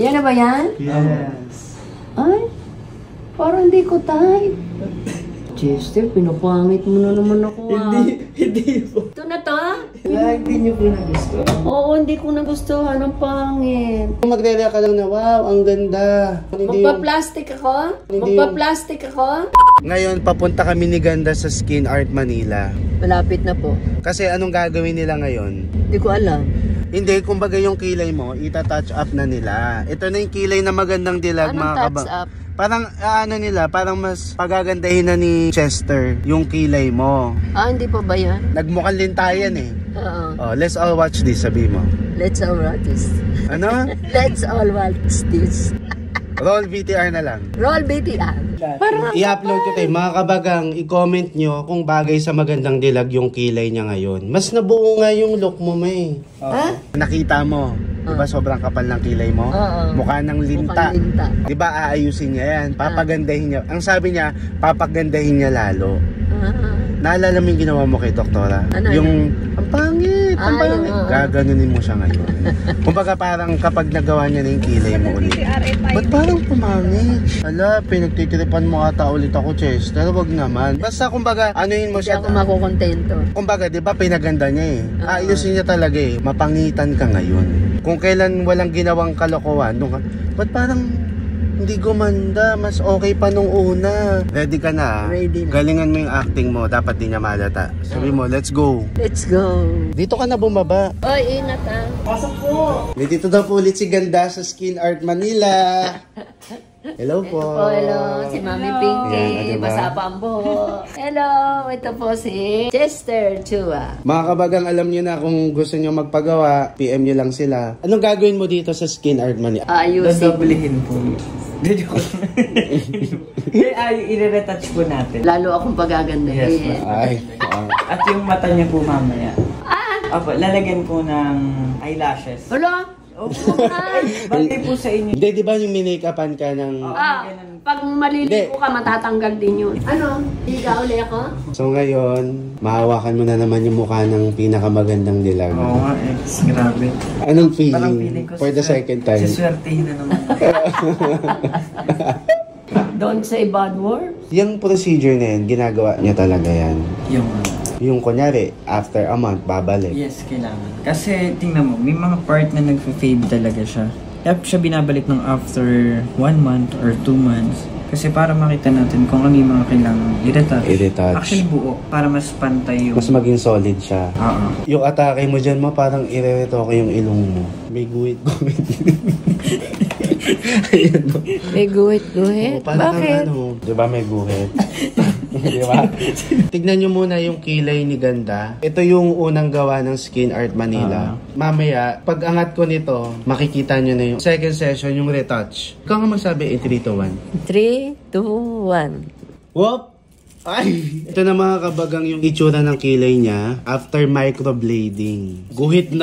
Yan na ba yan? Yes. Ay, parang hindi ko type. Chester, pinapangit mo na naman ako Hindi po. Ito na to? Hindi niyo po nagustuhan. Oo, hindi ko nagustuhan. Ang pangit. Magre-react ka lang na, wow, ang ganda. Magpa-plastic ako? Magpa-plastic ako? Ngayon, papunta kami ni Ganda sa Skin Art Manila. Malapit na po. Kasi anong gagawin nila ngayon? Hindi ko alam. Hindi, kumbaga yung kilay mo, ita-touch up na nila. Ito na yung kilay na magandang dilag, Anong mga touch up? Parang ano nila, parang mas pagagandahin na ni Chester yung kilay mo. Ah, hindi pa ba yan? Nagmukhang lintayan eh. Oo. Oh, let's all watch this, sabi mo. Let's all watch this. Ano? Let's all watch this. Roll VTR na lang. Roll BTR. Parang I-upload ko tayo. Mga kabagang, i-comment nyo kung bagay sa magandang dilag yung kilay niya ngayon. Mas nabuo nga yung look mo, May. Ha? Nakita mo. Diba sobrang kapal ng kilay mo? Oo. Mukha ng linta. Mukhang linta. Diba aayusin niya yan? Papagandahin niya. Ang sabi niya, papagandahin niya lalo. Naalala mo yung ginawa mo kay Doktora? Ano yung, ang pangit, ang Ay, pangit. oo. Gaganunin mo siya ngayon. Kumbaga parang kapag nagawa niya na yung kilay mo ulit. Ba't parang pumangit? Ala, pinagtitiripan mo ata ulit ako, Chester. Wag naman. Basta kumbaga, anuin mo Hindi siya. ako makukontento. Kumbaga, di ba pinaganda niya eh. Ayusin niya talaga eh. Mapangitan ka ngayon. Kung kailan walang ginawang kalokohan, ba't parang hindi gumanda, mas okay pa nung una. Ready ka na? Ready na. Galingan mo yung acting mo, dapat di niya malata. Sabi mo, let's go. Let's go. Dito ka na bumaba. Oy, inat ah. Pasok po. May dito daw po ulit si Ganda sa Skin Art Manila. Hello po. Ito po, hello. Si Mami Pinky. Ayan, diba? Basa pa ang buhok. Hello. Ito po si Chester Chua. Mga kabagang, alam niyo na kung gusto niyo magpagawa, PM niyo lang sila. Anong gagawin mo dito sa Skin Art Manila? Ayusin. Dadoblihin po. Hindi ko. I-retouch po natin. Lalo akong pagagandahin. Yes, Ay, At yung mata niya po mamaya. Opo, lalagyan po ng eyelashes. Hello? Opo. Bagay po sa inyo. hindi, di ba yung minake-upan ka ng... Pag maliligo ka, matatanggal din yun. Ano? Higa uli ako? So ngayon, mahawakan mo na naman yung mukha ng pinakamagandang dilag. Oo nga, grabe. Anong Parang feeling feeling ko for the second time? siswertihin na naman. Don't say bad words. Yung procedure na yan, ginagawa niya talaga yan. Yung kunyari, after a month, babalik. Yes, kailangan. Kasi, tingnan mo, may mga part na nag-fade talaga siya. Kaya siya binabalik ng after 1 month or 2 months. Kasi para makita natin kung ano yung mga kailangan i-retouch. I-retouch. Actually, buo. Para mas pantay yung... Mas maging solid siya. Oo. Yung atake mo dyan mo, parang ire-retoke yung ilong mo. May guhit-guhit. Ayun, no? May guhit-guhit? Bakit? Diba may guhit? Diba? Tignan nyo muna yung kilay ni Ganda. Ito yung unang gawa ng Skin Art Manila. Mamaya, pag angat ko nito, makikita nyo na yung second session, yung retouch. Ikaw nga magsabi, 3, 2, 1. 3, 2, 1. Whoop! Ay! Ito na mga kabagang yung itsura ng kilay niya after microblading. Guhit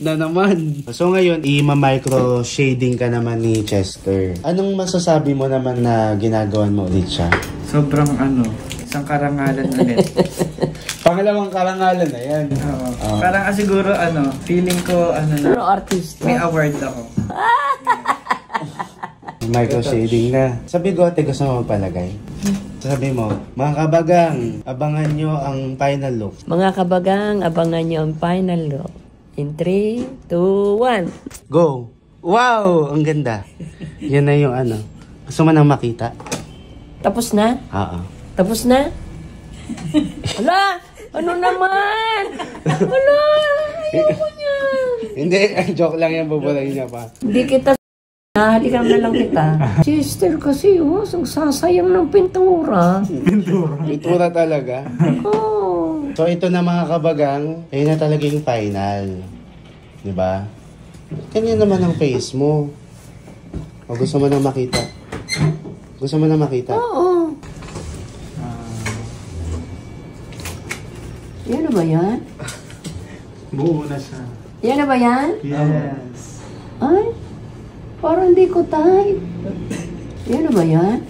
na naman. So ngayon, i-micro shading ka naman ni Chester. Anong masasabi mo naman na ginagawan mo ulit siya? Sobrang isang karangalan ulit. Pangalawang karangalan na yan. Oo. Parang siguro, feeling ko, Pero artist. may award ako. Micro shading na. Sa bigote gusto mo magpalagay? Sabi mo, mga kabagang, abangan nyo ang final look. Mga kabagang, abangan nyo ang final look. In 3, 2, 1. Go! Wow! Ang ganda. Yan na yung Gusto mo nang makita? Tapos na? Oo. Tapos na? Hala! Ano naman? Hala! Ayoko niya. Hindi, joke lang yan, bubulayin niya pa. Hindi kita halikan na lang kita. Chester kasi, sasayang ng pintura. Pintura talaga. Oh. So ito na mga kabagang, ayun na talaga yung final. Diba? Kanya naman ang face mo. O gusto mo nang makita? Gusto mo nang makita? Oo. Yan na ba yan? Buo na siya. Yan na ba yan? Yes. Ay, parang hindi ko type. Yan na ba yan?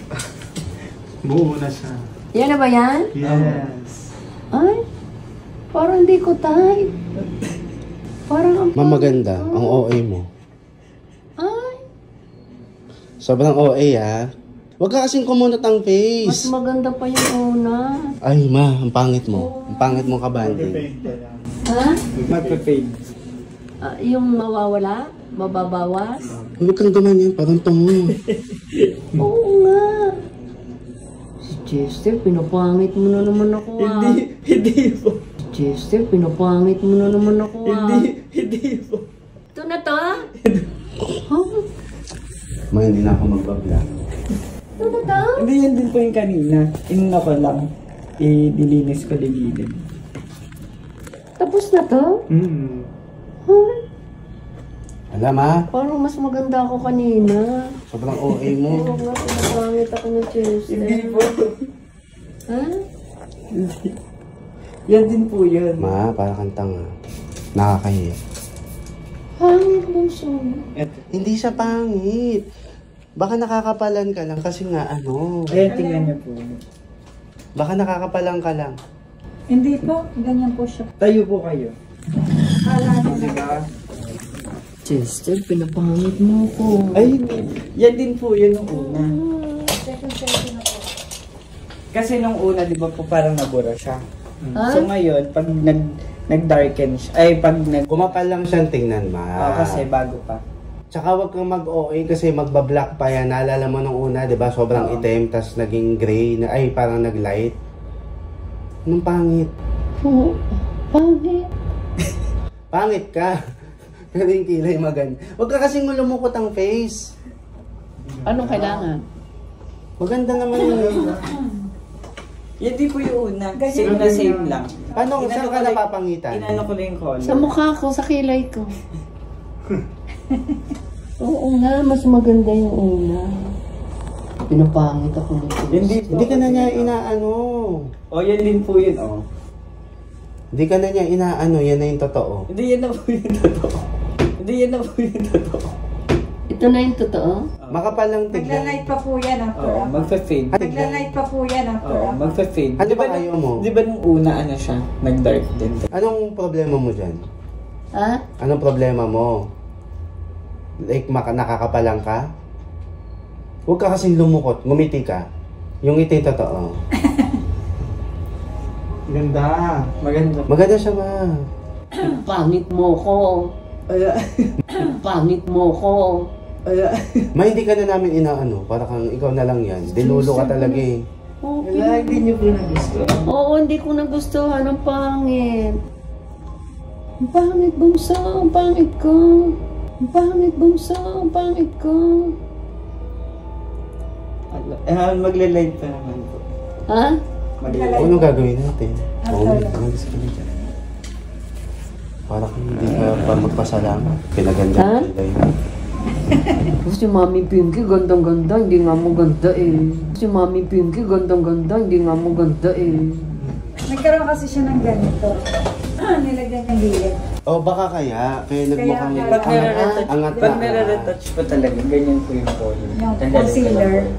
Buo na siya. Yan na ba yan? Yes. Ay, parang hindi ko type. Parang ang Mamaganda, ang OA mo. Ay, Sobrang OA ha. Huwag ka kasing kumunot ang Mas face. maganda pa yung una. Ay ma, ang pangit mo. Ang pangit mong kabanding. Ha? Magpa-fade. Yung mawawala? Mababawas? Huwag kang gumanyan, parang tungo. Oo nga. Si Chester, pinapangit mo na naman ako ah. Hindi po. Si Chester, pinapangit mo na naman ako ah. Hindi po. Ito na to? Huh? Ma, hindi na ako magbablog. Ito na to? Hindi, yan din po yung kanina. Inuna ko lang. Dilinis ko ligilid. Tapos na to? Huh? Alam ma, Parang mas maganda ako kanina. sobrang OA mo. Oo nga, pinapangit ako ng Chester. Hindi po. Ha? Yan din po yun. Ma, parang kang tanga. Nakakahiya. Pangit bunso. Hindi siya pangit. Baka nakakapalan ka lang kasi nga ano. Ayan, tingnan niyo po. Baka nakakapalan ka lang. Hindi po, ganyan po siya. Tayo po kayo. Kala niya na. Diba? Chester, pinapangit mo ko. Ay, hindi. Yan din po yun nung una. Second session na po. Kasi nung una, di ba po parang nabura siya. Ah? So ngayon, pag nag-darken siya, ay pag Kumapal lang siyang tingnan, ma. kasi bago pa. Tsaka wag kang mag-OA kasi magbablock pa yan. Naalala mo nung una, di ba? Sobrang itim, tas naging gray, ay parang naglight. Anong pangit? Oo. Pangit. Pangit ka. Pero yung kilay maganda. Wag ka kasing lumukot ang face. Anong kailangan? Maganda naman yun. Yan din po yung una. Same na same lang. Paano, Inano saan ko ka lang- napapangitan? Inano ko lang yung color. Sa mukha ko, sa kilay ko. Oo nga, mas maganda yung una. Pinapangit ako ng Chester. Hindi po. Hindi ka na niya inaano. O, yan din po yun, oh. Hindi ka na niya inaano, yan na yung totoo. Hindi, yan na po yung totoo. Hindi, yan na po yung totoo. Ito na yung totoo? Makapal lang tignan. Magla-light pa po yan after Oo, magpa-fade. Magla-light pa po yan after Oo, magpa-fade. Ano Di ba nung- ayaw mo? Di ba nung una, ano siya? Nag-dark din. Anong problema mo dyan? Ha? Anong problema mo? Like, nakakapalang ka? Huwag ka kasing lumukot, ngumiti ka. Yung ngiti totoo. Ganda. Maganda. Maganda siya, ma. Pangit mo ko. Wala. Pangit mo ko. Wala. Ma, hindi ka na namin inaano. Para kang ikaw na lang yan. Dinulo ka talaga eh. Okay. Wala, hindi niyo po nagustuhan. Oo, hindi ko nagustuhan. Ang pangit. Ang pangit, bunso. Ang pangit ko. Ang pangit, bunso. Ang pangit ko. Magla-light pa naman po. Ha? Magla-light. Anong gagawin natin? Oo, umalis ka na dyan. Para kung hindi ka pa magpasalamat. Pinaganda Ha? nila yun. Si Mami Pinky, gandang-ganda. Hindi nga mo ganda eh. Si Mami Pinky, gandang-ganda. Hindi nga mo ganda eh. Nagkaroon kasi siya ng ganito. Nilagyan niya gilid. O baka kaya nagmukhang Kaya Pag nare-retouch, angat pag na. nare-retouch pa talaga, ganyan po yung color. Yung Tanggalin ko lang concealer. po.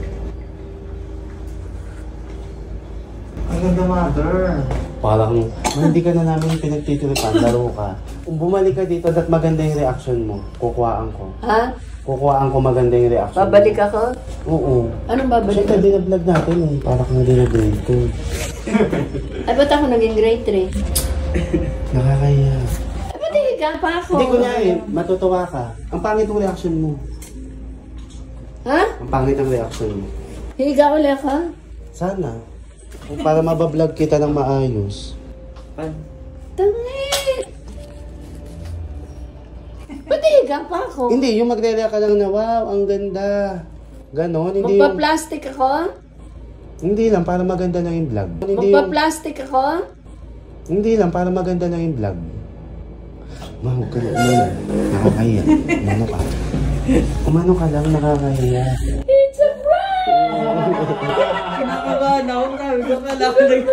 Ang ganda, mother. Parang, hindi ka na namin pinagtitiripan, laro ka. Kung bumalik ka dito, at maganda yung reaction mo, kukuhaan ko. Ha? Kukuhaan ko maganda yung reaction Babalik mo. ako? Oo. Anong babalik? Siyempre, dinablog natin eh. Para kang dinablog ko. Ay, ba't ako naging grade 3? Nakakaya. Ay, ba't higa pa ako? Hindi ko niya eh, matutuwa ka. Ang pangit ng reaction mo. Ha? Ang pangit ng reaction mo. Higa ulit ako? Sana. Kung para mabablog kita ng maayos. Tangit! Ba't higa pa ako? Hindi, yung magre-react ka lang na, wow, ang ganda. Ganon, hindi yung... Magpa-plastic ako? Hindi lang, para maganda lang yung vlog. Hindi yung... Magpa-plastic ako? Hindi lang, para maganda lang yung vlog. Ma, huwag ka na umano. Nakakahiya. Umano ka. Umano ka lang, nakakahiya. It's a prank! Kinakabahan ako, sabi ko pala ako nag...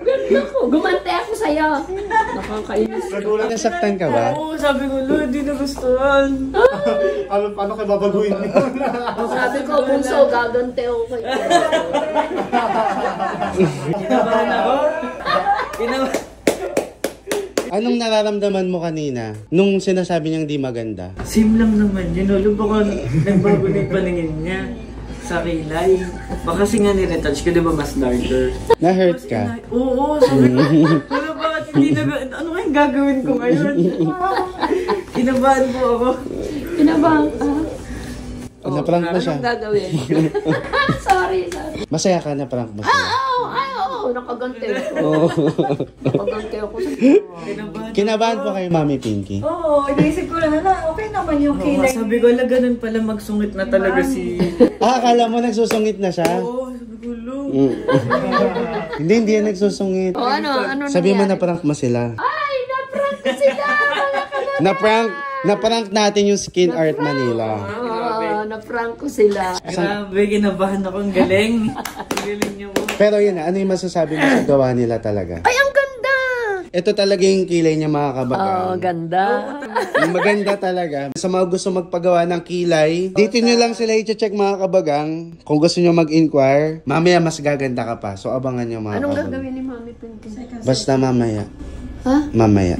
Ganda ko. Gumante ako sa'yo. Nakakainis. Nasaktan ka ba? Oo, sabi ko, Lo, hindi nagustuhan. Paano kayo babaguhin yun? Sabi ko, bunso, gagante ako kayo. Kinabahan ako. Anong nararamdaman mo kanina nung sinasabi niyang di maganda? Same lang naman yun. Alam baka nagbago na yung paningin niya sa kilay. Baka kasi nga niretouch ko, di ba mas darker? Na-hurt ka? Oo, sabi ko. Wala bakit hindi na... Ano kayang gagawin ko ngayon? Kinabahan po ako. Kinabahan ka? Na-prank mo siya? Anong gagawin? Sorry. Masaya ka na-prank mo siya? Oo, nakagante ako. Nakagante ako sa Kinabahan po kayo, Mami Pinky? Oo, inisip ko lang na okay naman yung kilay. Sabi ko, ala ganun pala magsungit na talaga si... Akala mo nagsusungit na siya? Oo, sabi ko, lo. Hindi yan nagsusungit. O ano Sabi mo na-prank mo sila. Ay, na-prank ko sila! Na-prank natin yung Skin Art Manila. Na-prank ko sila. Grabe, kinabahan ako. Ang galing. Ang galing niyo mo. Pero yun na, ano yung masasabi mo sa gawa nila talaga? Ay, ang ganda! Ito talaga yung kilay niya, mga kabagang. Ganda. Yung maganda talaga. Sa mga gusto magpagawa ng kilay, dito nyo lang sila i-check, mga kabagang. Kung gusto nyo mag-inquire, mamaya mas gaganda ka pa. So abangan nyo, mga Anong kabagang. gagawin ni Mami Pinky? Basta mamaya. Ha? Mamaya.